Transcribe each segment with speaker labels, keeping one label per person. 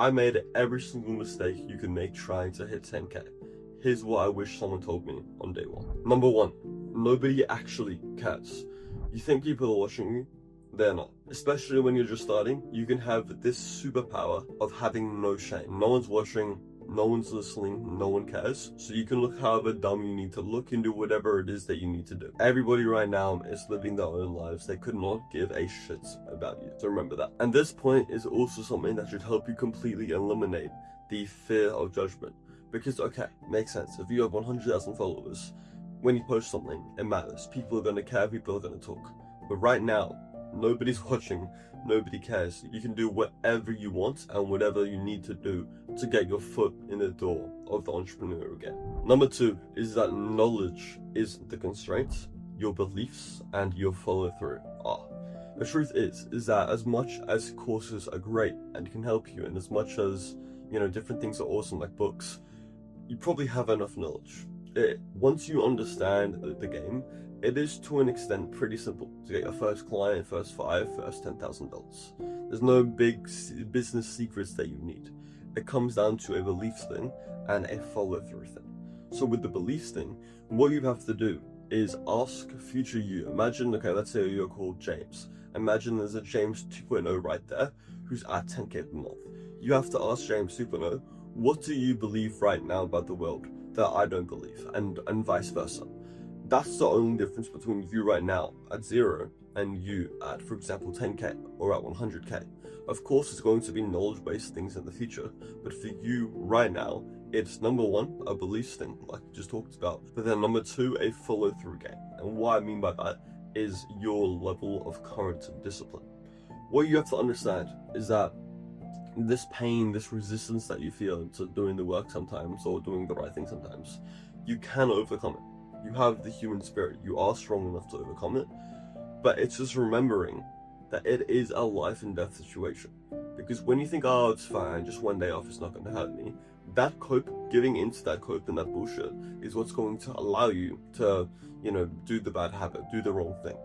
Speaker 1: I made every single mistake you can make trying to hit 10k. Here's what I wish someone told me on day one. Number one, nobody actually cares. You think people are watching you? They're not. Especially when you're just starting, you can have this superpower of having no shame. No one's watching, no one's listening, no one cares. So you can look however dumb you need to look and do whatever it is that you need to do. Everybody right now is living their own lives. They could not give a shit about you. So remember that. And this point is also something that should help you completely eliminate the fear of judgment. Because, okay, makes sense. If you have 100,000 followers, when you post something, it matters. People are going to care, people are going to talk. But right now, nobody's watching, nobody cares. You can do whatever you want and whatever you need to do to get your foot in the door of the entrepreneur again. Number two is that knowledge isn't the constraint, your beliefs and your follow through are. The truth is that as much as courses are great and can help you, and as much as, different things are awesome like books, you probably have enough knowledge. Once you understand the game, it is to an extent pretty simple to get your first client, first $5,000, first $10,000. There's no big business secrets that you need. It comes down to a beliefs thing and a follow through thing. So with the beliefs thing, what you have to do is ask future you. Imagine, okay, let's say you're called James. Imagine there's a James 2.0 right there who's at 10k per month. You have to ask James 2.0, what do you believe right now about the world that I don't believe, and vice versa. That's the only difference between you right now at 0 and you at, for example, 10k or at 100k. Of course, it's going to be knowledge-based things in the future, but for you right now, it's number one, a beliefs thing, like we just talked about, but then number two, a follow-through game. And what I mean by that is your level of current discipline. What you have to understand is that this pain, this resistance that you feel to doing the work sometimes or doing the right thing sometimes, you can overcome it. You have the human spirit. You are strong enough to overcome it. But it's just remembering that it is a life and death situation. Because when you think, oh, it's fine, just one day off, it's not going to hurt me, that cope, giving into that cope and that bullshit is what's going to allow you to, do the bad habit, do the wrong thing.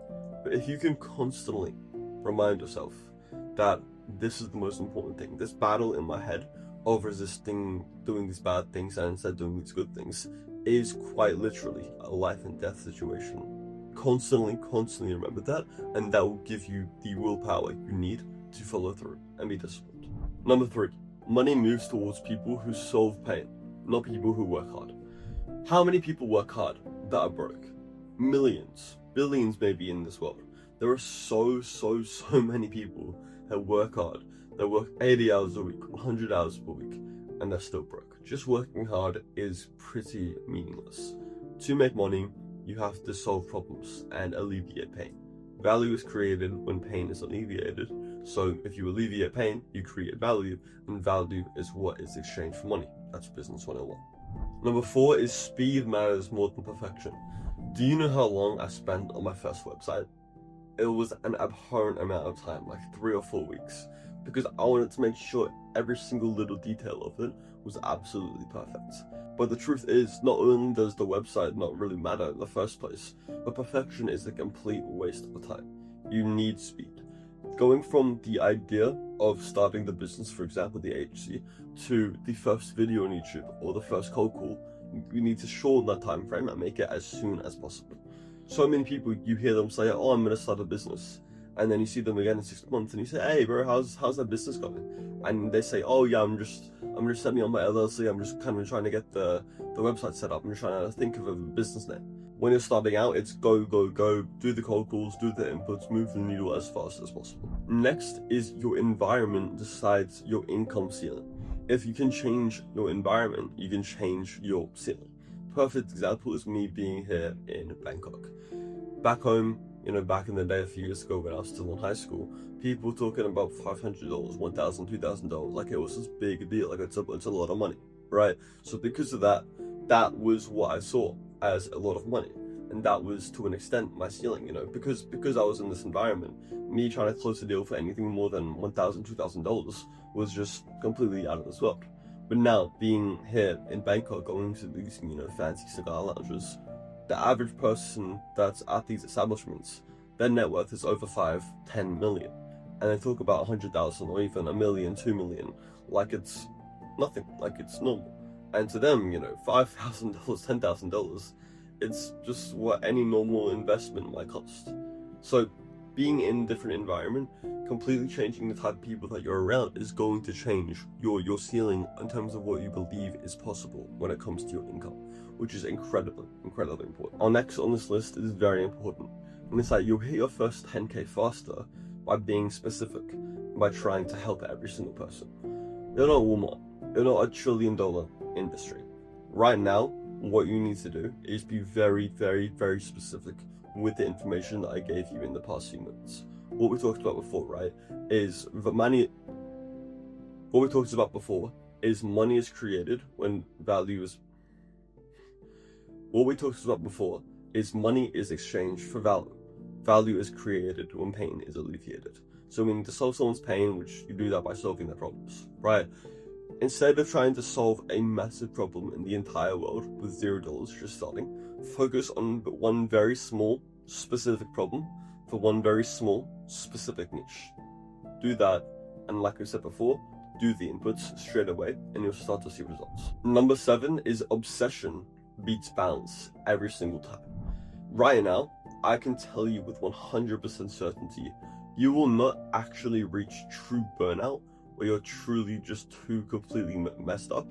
Speaker 1: But if you can constantly remind yourself that this is the most important thing, this battle in my head of resisting doing these bad things and instead doing these good things is quite literally a life and death situation. Constantly remember that, and that will give you the willpower you need to follow through and be disciplined. Number three, money moves towards people who solve pain, not people who work hard. How many people work hard that are broke? Millions, billions maybe in this world. There are so many people that work hard, that work 80 hours a week, 100 hours per week, and they're still broke. Just working hard is pretty meaningless. To make money, you have to solve problems and alleviate pain. Value is created when pain is alleviated. So if you alleviate pain, you create value, and value is what is exchanged for money. That's business 101. Number four is speed matters more than perfection. Do you know how long I spent on my first website? It was an abhorrent amount of time, like 3 or 4 weeks, because I wanted to make sure every single little detail of it was absolutely perfect. But the truth is, not only does the website not really matter in the first place, but perfection is a complete waste of time. You need speed. Going from the idea of starting the business, for example, the agency, to the first video on YouTube or the first cold call, you need to shorten that time frame and make it as soon as possible. So many people, you hear them say, oh, I'm going to start a business. And then you see them again in 6 months and you say, hey bro, how's that business going? And they say, oh yeah, I'm just setting up my LLC. I'm just kind of trying to get the website set up. I'm just trying to think of a business name. When you're starting out, it's go, do the cold calls, do the inputs, move the needle as fast as possible. Next is your environment decides your income ceiling. If you can change your environment, you can change your ceiling. Perfect example is me being here in Bangkok. Back home, back in the day a few years ago when I was still in high school, people were talking about $500, $1,000, $2,000, like it was this big deal, like it's a lot of money, right? So because of that, that was what I saw as a lot of money. And that was to an extent my ceiling, because I was in this environment, me trying to close a deal for anything more than $1,000, $2,000 was just completely out of this world. But now, being here in Bangkok, going to these, fancy cigar lounges, the average person that's at these establishments, their net worth is over 5-10 million. and they talk about 100,000 or even 1 million, 2 million, like it's nothing, like it's normal. And to them, you know, $5,000, $10,000, it's just what any normal investment might cost. So being in a different environment, completely changing the type of people that you're around is going to change your ceiling in terms of what you believe is possible when it comes to your income, which is incredibly important. Our next on this list is very important, and it's that you'll hit your first 10K faster by being specific, by trying to help every single person. You're not Walmart, you're not $1 trillion industry. Right now, what you need to do is be very, very, very specific with the information that I gave you in the past few minutes. What we talked about before, right, is that money. What we talked about before is money is created when value is. What we talked about before is money is exchanged for value. Value is created when pain is alleviated. So meaning to solve someone's pain, which you do that by solving their problems, right? Instead of trying to solve a massive problem in the entire world with $0 just starting, focus on one very small, specific problem for one very small, specific niche. Do that, and like I said before, do the inputs straight away, and you'll start to see results. Number 7 is obsession beats balance every single time. Right now, I can tell you with 100% certainty, you will not actually reach true burnout where you're truly just too completely messed up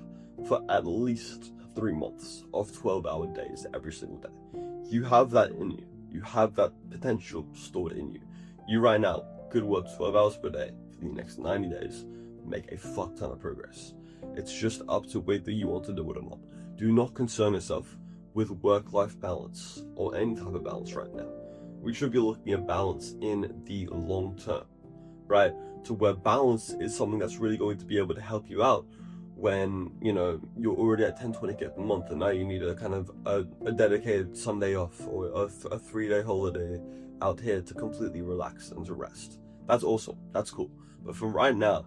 Speaker 1: for at least 3 months of 12-hour days every single day. You have that in you. You have that potential stored in you. You right now could work 12 hours per day for the next 90 days, make a fuck ton of progress. It's just up to whether you want to do it or not. Do not concern yourself with work-life balance or any type of balance right now. We should be looking at balance in the long term, right? To where balance is something that's really going to be able to help you out when, you know, you're already at 10-20K a month and now you need a kind of a dedicated Sunday off or a 3-day holiday out here to completely relax and to rest. That's awesome. That's cool. But for right now,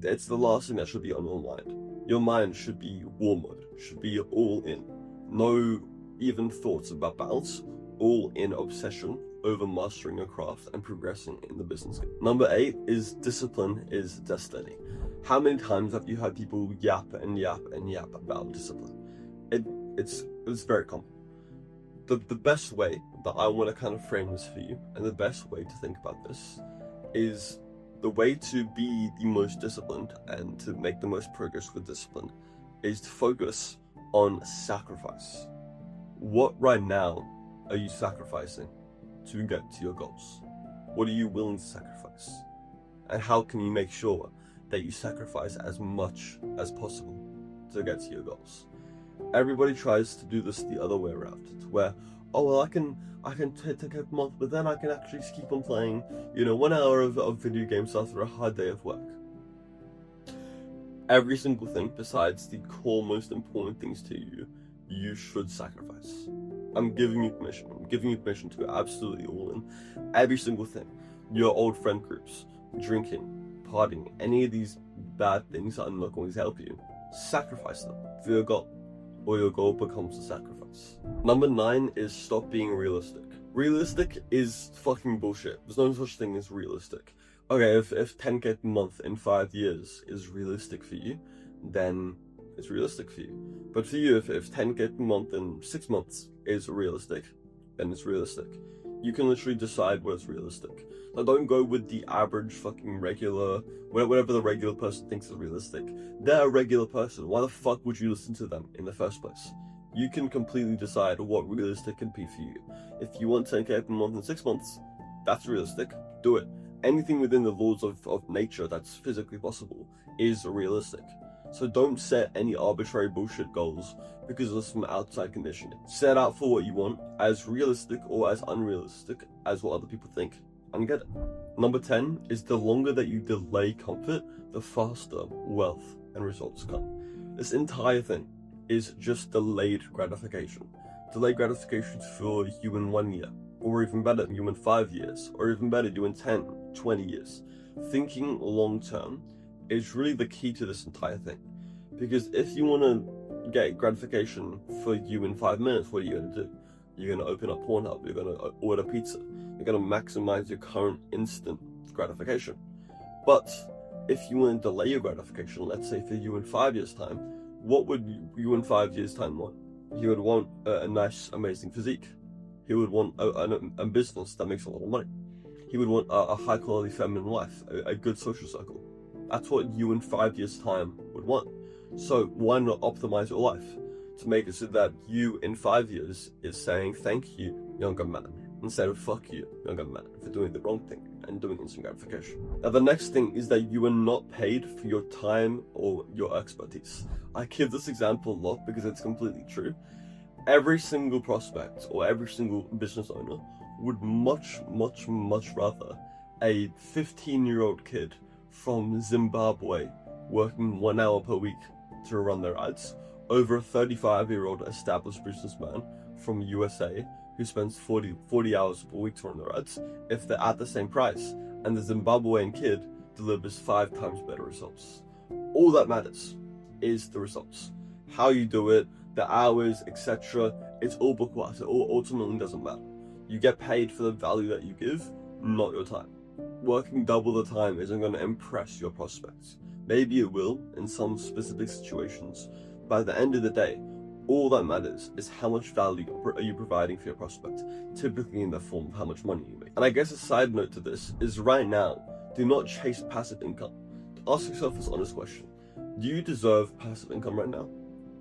Speaker 1: it's the last thing that should be on your mind. Your mind should be war mode, should be all in. No even thoughts about balance, all in obsession over mastering your craft and progressing in the business game. Number 8 is discipline is destiny. How many times have you had people yap and yap and yap about discipline? It's very common. The best way that I want to kind of frame this for you, and the best way to think about this, is the way to be the most disciplined and to make the most progress with discipline is to focus on sacrifice. What right now are you sacrificing to get to your goals? What are you willing to sacrifice? And how can you make sure that you sacrifice as much as possible to get to your goals? Everybody tries to do this the other way around, to where, oh well, I can take a month, but then I can actually just keep on playing, 1 hour of video games after a hard day of work. Every single thing besides the core most important things to you, you should sacrifice. I'm giving you permission. I'm giving you permission to go absolutely all in. Every single thing. Your old friend groups, drinking, partying, any of these bad things that are not going to help you, sacrifice them for your goal, or your goal becomes a sacrifice. Number 9 is stop being realistic. Realistic is fucking bullshit. There's no such thing as realistic. Okay, if 10K a month in 5 years is realistic for you, then it's realistic for you. But for you, if 10K a month in 6 months is realistic, then it's realistic. You can literally decide what is realistic. Now don't go with the average fucking regular, whatever the regular person thinks is realistic. They're a regular person. Why the fuck would you listen to them in the first place? You can completely decide what realistic can be for you. If you want 10K a month in 6 months, that's realistic. Do it. Anything within the laws of nature that's physically possible is realistic. So don't set any arbitrary bullshit goals because of some outside conditioning. Set out for what you want, as realistic or as unrealistic as what other people think, and get it. Number 10 is the longer that you delay comfort, the faster wealth and results come. This entire thing is just delayed gratification. Delayed gratification for you in 1 year, or even better, you in 5 years, or even better, you in 10, 20 years. Thinking long term is really the key to this entire thing. Because if you want to get gratification for you in 5 minutes, what are you going to do? You're going to open up Pornhub, you're going to order pizza, you're going to maximize your current instant gratification. But if you want to delay your gratification, let's say for you in 5 years' time, what would you in 5 years' time want? You would want a nice, amazing physique. He would want a business that makes a lot of money. He would want a high-quality feminine life, a good social circle. That's what you in 5 years' time would want. So why not optimize your life to make it so that you in 5 years is saying thank you, younger man, instead of fuck you, younger man, for doing the wrong thing and doing instant gratification. Now the next thing is that you are not paid for your time or your expertise. I give this example a lot because it's completely true. Every single prospect or every single business owner would much rather a 15-year-old kid from Zimbabwe working 1 hour per week to run their ads over a 35-year-old established businessman from USA who spends 40 hours per week to run their ads if they're at the same price and the Zimbabwean kid delivers 5 times better results. All that matters is the results. How you do it, the hours, etc. It's all bookwork. It all ultimately doesn't matter. You get paid for the value that you give, not your time. Working double the time isn't going to impress your prospects. Maybe it will in some specific situations, but at the end of the day, all that matters is how much value are you providing for your prospect, typically in the form of how much money you make. And I guess a side note to this is right now, do not chase passive income. Ask yourself this honest question. Do you deserve passive income right now?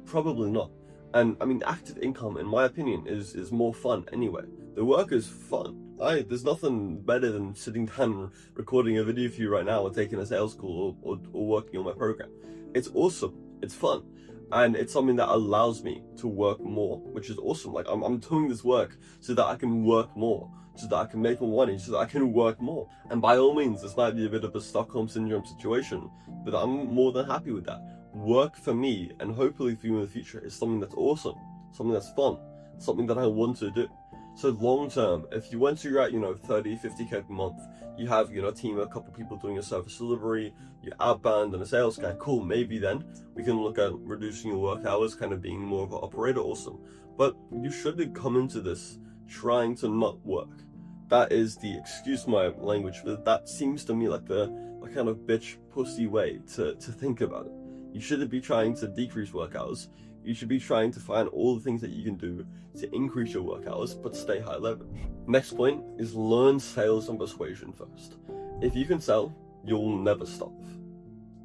Speaker 1: Probably not. And I mean, active income, in my opinion, is more fun anyway. The work is fun. There's nothing better than sitting down and recording a video for you right now or taking a sales call or working on my program. It's awesome. It's fun. And it's something that allows me to work more, which is awesome. Like I'm doing this work so that I can work more, so that I can make more money, so that I can work more. And by all means, this might be a bit of a Stockholm Syndrome situation, but I'm more than happy with that. Work for me and hopefully for you in the future is something that's awesome, something that's fun, something that I want to do. So long term, if you went to you're at 30, 50k per month, you have a team, a couple people doing your service delivery, you're outbound and a sales guy, cool, maybe then we can look at reducing your work hours, kind of being more of an operator, awesome. But you shouldn't come into this trying to not work. That is the, excuse my language, but that seems to me like the kind of bitch pussy way to think about it. You shouldn't be trying to decrease work hours. You should be trying to find all the things that you can do to increase your work hours, but stay high leverage. Next point is learn sales and persuasion first. If you can sell, you'll never stop.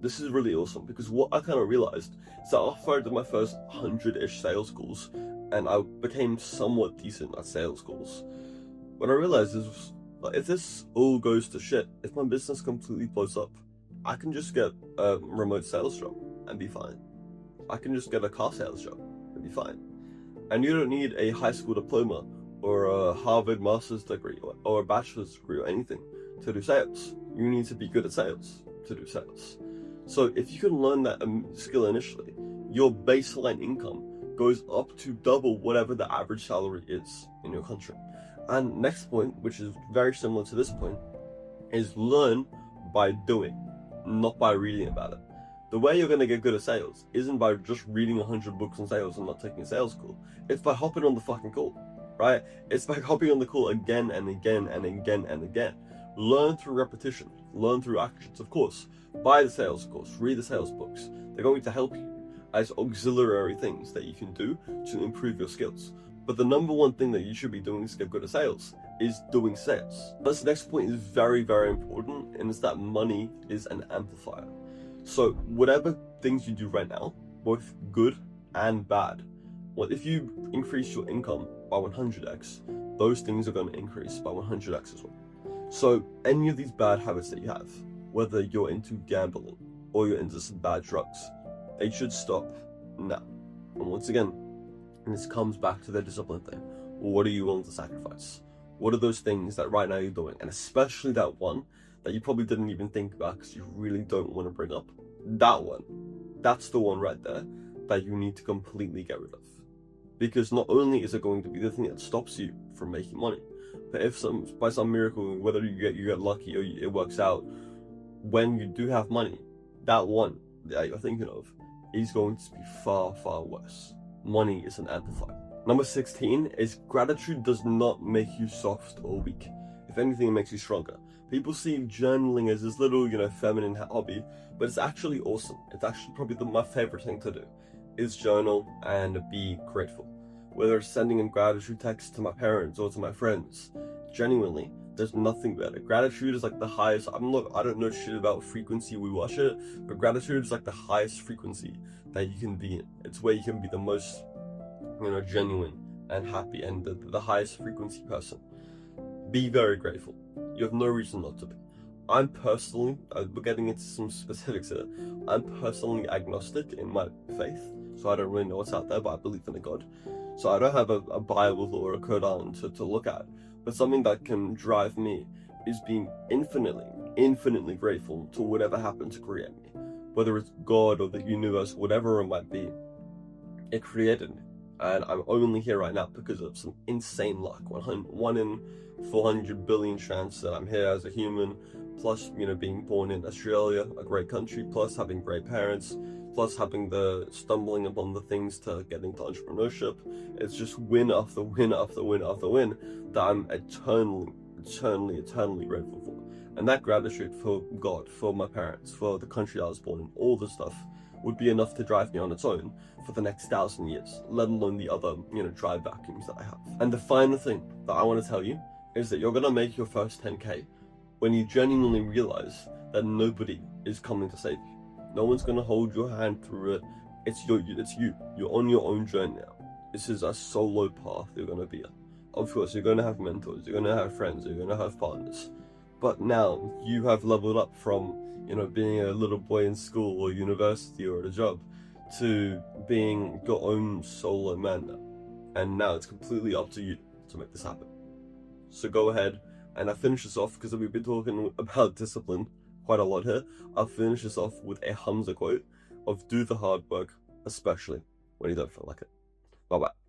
Speaker 1: This is really awesome because what I kind of realized is that after I did my first 100-ish sales calls and I became somewhat decent at sales calls, what I realized is if this all goes to shit, if my business completely blows up, I can just get a remote sales job and be fine. I can just get a car sales job and be fine. And you don't need a high school diploma or a Harvard master's degree or a bachelor's degree or anything to do sales. You need to be good at sales to do sales. So if you can learn that skill initially, your baseline income goes up to double whatever the average salary is in your country. And next point, which is very similar to this point, is learn by doing, not by reading about it. The way you're going to get good at sales isn't by just reading 100 books on sales and not taking a sales call. It's by hopping on the fucking call, right? It's by hopping on the call again and again and again and again. Learn through repetition, learn through actions, of course. Buy the sales course, read the sales books. They're going to help you as auxiliary things that you can do to improve your skills. But the number one thing that you should be doing to get good at sales is doing sales. This next point is very, very important, and it's that money is an amplifier. So whatever things you do right now, both good and bad, well, if you increase your income by 100x, those things are going to increase by 100x as well. So any of these bad habits that you have, whether you're into gambling or you're into some bad drugs, they should stop now. And once again, this comes back to the discipline thing. What are you willing to sacrifice? What are those things that right now you're doing? And especially that one that you probably didn't even think about because you really don't want to bring up. That one, that's the one right there that you need to completely get rid of. Because not only is it going to be the thing that stops you from making money, but if by some miracle, whether you get lucky or it works out, when you do have money, that one that you're thinking of is going to be far, far worse. Money is an amplifier. Number 16 is gratitude does not make you soft or weak. If anything, it makes you stronger. People see journaling as this little, feminine hobby, but it's actually awesome. It's actually probably my favorite thing to do, is journal and be grateful. Whether it's sending in gratitude texts to my parents or to my friends, genuinely, there's nothing better. Gratitude is like the highest. I don't know shit about frequency, we watch it, but gratitude is like the highest frequency that you can be in. It's where you can be the most, genuine and happy and the highest frequency person. Be very grateful. You have no reason not to be. I'm personally, we're getting into some specifics here, I'm personally agnostic in my faith, so I don't really know what's out there, but I believe in a God. So I don't have a Bible or a Quran to look at, but something that can drive me is being infinitely grateful to whatever happened to create me. Whether it's God or the universe, whatever it might be, it created me. And I'm only here right now because of some insane luck. 1 in 400 billion chance that I'm here as a human, plus, being born in Australia, a great country, plus having great parents, plus having the stumbling upon the things to get into entrepreneurship. It's just win after win after win after win that I'm eternally grateful for. And that gratitude for God, for my parents, for the country I was born in, all the stuff would be enough to drive me on its own for the next 1,000 years, let alone the other, drive vacuums that I have. And the final thing that I want to tell you is that you're going to make your first 10K when you genuinely realize that nobody is coming to save you. No one's going to hold your hand through it. It's you. You're on your own journey now. This is a solo path you're going to be on. Of course, you're going to have mentors, you're going to have friends, you're going to have partners. But now you have leveled up from, being a little boy in school or university or at a job to being your own solo man now. And now it's completely up to you to make this happen. So go ahead, and I finish this off because we've been talking about discipline quite a lot here. I'll finish this off with a Hamza quote of do the hard work, especially when you don't feel like it. Bye bye.